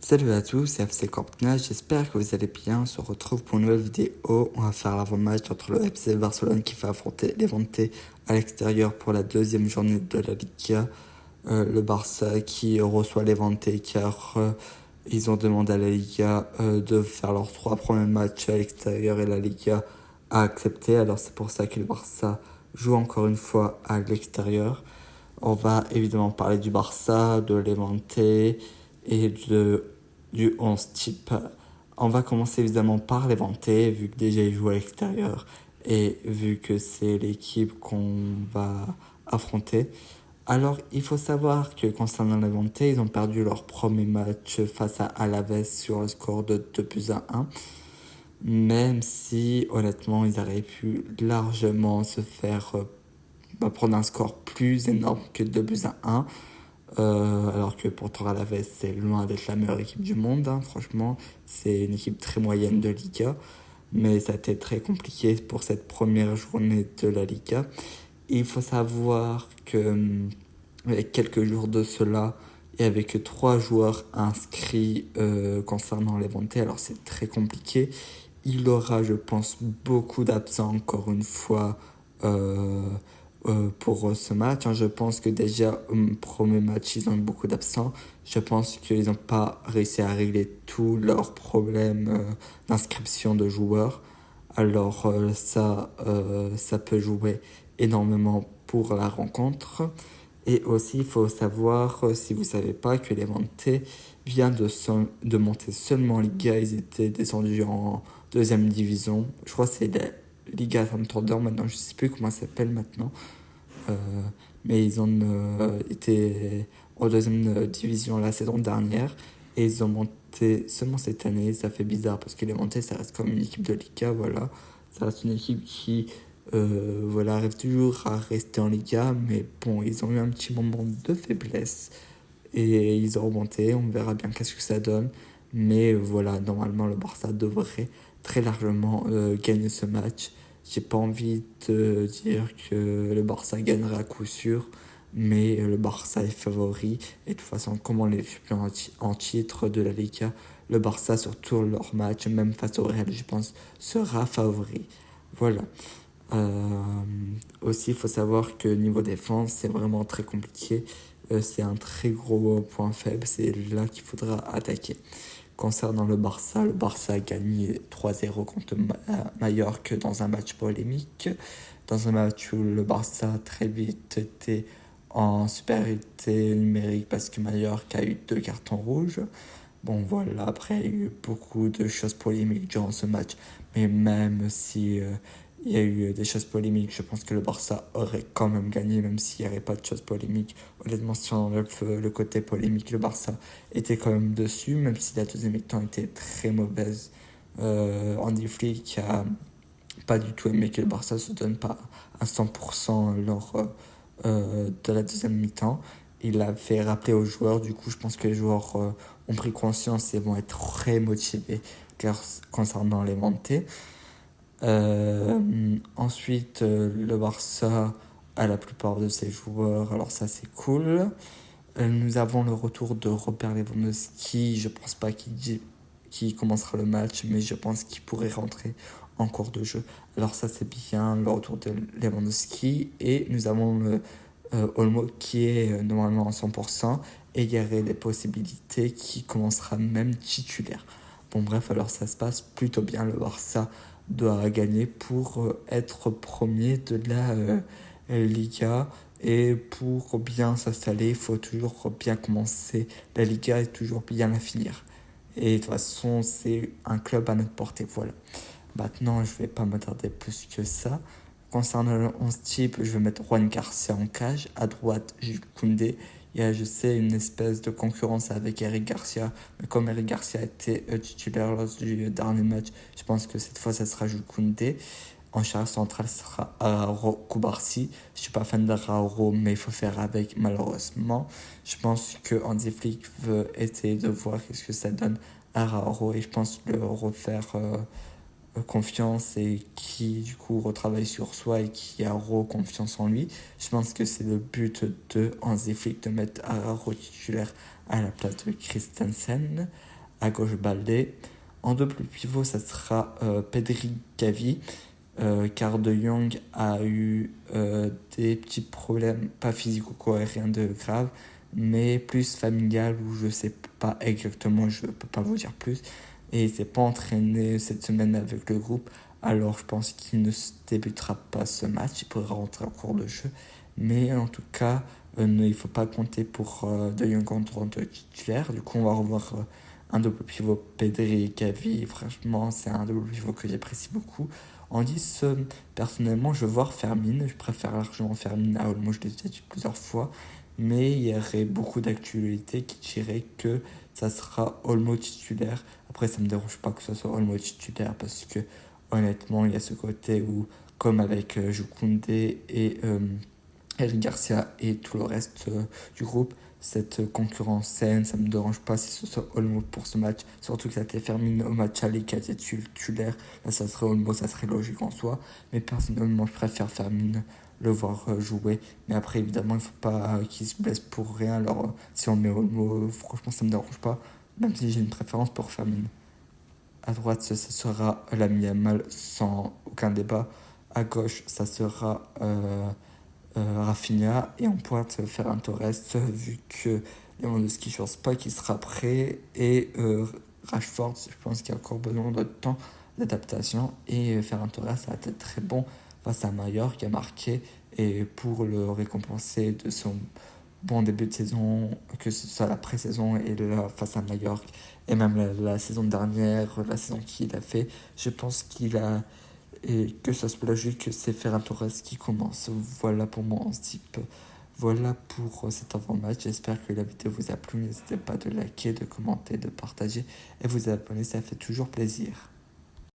Salut à tous, c'est FC Corpna, j'espère que vous allez bien. On se retrouve pour une nouvelle vidéo. On va faire l'avant-match entre le FC Barcelone qui va affronter Levante à l'extérieur pour la deuxième journée de la Liga. Le Barça qui reçoit Levante car ils ont demandé à la Liga de faire leurs trois premiers matchs à l'extérieur et la Liga a accepté. Alors c'est pour ça que le Barça joue encore une fois à l'extérieur. On va évidemment parler du Barça, de Levante et du 11 type. On va commencer évidemment par Levante, vu que déjà ils jouent à l'extérieur et vu que c'est l'équipe qu'on va affronter. Alors, il faut savoir que concernant Levante, ils ont perdu leur premier match face à Alaves sur le score de 2-1. Même si, honnêtement, ils auraient pu largement se faire prendre un score plus énorme que 2-1. Alors que pourtant Alaves c'est loin d'être la meilleure équipe du monde, hein. Franchement c'est une équipe très moyenne de Liga, mais ça a été très compliqué pour cette première journée de la Liga. Et il faut savoir que avec quelques jours de cela, il n'y avait que 3 joueurs inscrits concernant Levante, alors c'est très compliqué. Il aura, je pense, beaucoup d'absents encore une fois pour ce match, hein. Je pense que déjà au premier match, ils ont eu beaucoup d'absents. Je pense qu'ils n'ont pas réussi à régler tous leurs problèmes d'inscription de joueurs. Alors ça peut jouer énormément pour la rencontre. Et aussi, il faut savoir, si vous ne savez pas, que Levante vient de monter seulement en Liga. Ils étaient descendus en deuxième division. Je crois que c'est la Liga Santander maintenant. Je ne sais plus comment ça s'appelle maintenant. Euh, mais ils ont été en deuxième division la saison dernière. Et ils ont monté seulement cette année. Ça fait bizarre parce que Levante, ça reste comme une équipe de Liga. Voilà. Ça reste une équipe qui voilà, arrive toujours à rester en Liga, mais bon, ils ont eu un petit moment de faiblesse et ils ont remonté. On verra bien qu'est-ce que ça donne, mais voilà, normalement le Barça devrait très largement gagner ce match. J'ai pas envie de dire que le Barça gagnera à coup sûr, mais le Barça est favori et de toute façon, comme on est champion en titre de la Liga, le Barça sur tous leurs matchs, même face au Real, je pense, sera favori. Voilà. Aussi, il faut savoir que niveau défense, c'est vraiment très compliqué. C'est un très gros point faible. C'est là qu'il faudra attaquer. Concernant le Barça a gagné 3-0 contre Mallorca dans un match polémique. Dans un match où le Barça très vite était en supériorité numérique parce que Mallorca a eu 2 cartons rouges. Bon voilà, après il y a eu beaucoup de choses polémiques durant ce match, mais même si il y a eu des choses polémiques, je pense que le Barça aurait quand même gagné, même s'il n'y avait pas de choses polémiques. Honnêtement, si on enlève le côté polémique, le Barça était quand même dessus, même si la deuxième mi-temps était très mauvaise. Andy Flick a pas du tout aimé que le Barça se donne pas à 100% lors de la deuxième mi-temps. Il a fait rappeler aux joueurs, du coup je pense que les joueurs ont pris conscience et vont être très motivés concernant les montées. Ensuite, le Barça a la plupart de ses joueurs, alors ça c'est cool. Nous avons le retour de Robert Lewandowski, je pense pas qu'il commencera le match, mais je pense qu'il pourrait rentrer en cours de jeu. Alors ça c'est bien, le retour de Lewandowski, et nous avons le Olmo qui est normalement à 100%, et il y aurait des possibilités qui commencera même titulaire. Bon bref, alors ça se passe plutôt bien, le Barça doit gagner pour être premier de la Liga. Et pour bien s'installer, il faut toujours bien commencer la Liga et toujours bien la finir. Et de toute façon, c'est un club à notre portée. Voilà. Maintenant, je ne vais pas m'attarder plus que ça. Concernant le 11 type, je vais mettre Juan Garcia en cage. À droite, Jules Koundé. Il y a, je sais, une espèce de concurrence avec Eric Garcia. Mais comme Eric Garcia était titulaire lors du dernier match, je pense que cette fois, ça sera Jules Koundé. En charge centrale, ce sera Araro Koubarsi. Je suis pas fan d'Araro, mais il faut faire avec, malheureusement. Je pense que Hansi Flick veut essayer de voir qu'est-ce que ça donne à Araro et je pense le refaire confiance et qui du coup retravaille sur soi et qui a confiance en lui. Je pense que c'est le but de Hansi Flick de mettre Araro titulaire à la place de Christensen. À gauche, Baldé. En double pivot, ça sera Pedri Gavi. Car De Jong a eu des petits problèmes, pas physiques ou quoi, rien de grave, mais plus familial où je sais pas exactement, je peux pas vous dire plus. Et il s'est pas entraîné cette semaine avec le groupe, alors je pense qu'il ne débutera pas ce match, il pourra rentrer en cours de jeu. Mais en tout cas, il ne faut pas compter pour De Jong en tant que titulaire. Du coup, on va revoir un double pivot Pedri et Gavi. Franchement, c'est un double pivot que j'apprécie beaucoup. En 10, personnellement, je veux voir Fermin. Je préfère largement Fermin à Olmo, je l'ai déjà dit plusieurs fois. Mais il y aurait beaucoup d'actualités qui diraient que ça sera Olmo titulaire. Après, ça ne me dérange pas que ce soit Olmo titulaire parce que, honnêtement, il y a ce côté où, comme avec Jukoundé et Eric Garcia et tout le reste du groupe, cette concurrence saine, ça me dérange pas si ce soit Olmo pour ce match, surtout que ça a été terminé au match aller qui a été titulaire, là ça serait Olmo, ça serait logique en soi, mais personnellement je préfère Fermin le voir jouer, mais après évidemment il faut pas qu'il se blesse pour rien, alors si on met Olmo, franchement ça me dérange pas, même si j'ai une préférence pour Fermin. À droite, ce sera Lamine Yamal sans aucun débat. À gauche, ça sera Rafinha et en pointe Ferran Torres vu que Lewandowski je pense pas qu'il sera prêt et Rashford je pense qu'il y a encore besoin de temps d'adaptation et Ferran Torres a été très bon face à Mallorca qui a marqué et pour le récompenser de son bon début de saison, que ce soit la pré-saison et la face à Mallorca et même la saison dernière, la saison qu'il a fait, je pense qu'il a et que ça soit logique, c'est Ferran Torres qui commence. Voilà pour mon type. Voilà pour cet avant-match. J'espère que la vidéo vous a plu. N'hésitez pas de liker, de commenter, de partager et vous abonner, ça fait toujours plaisir.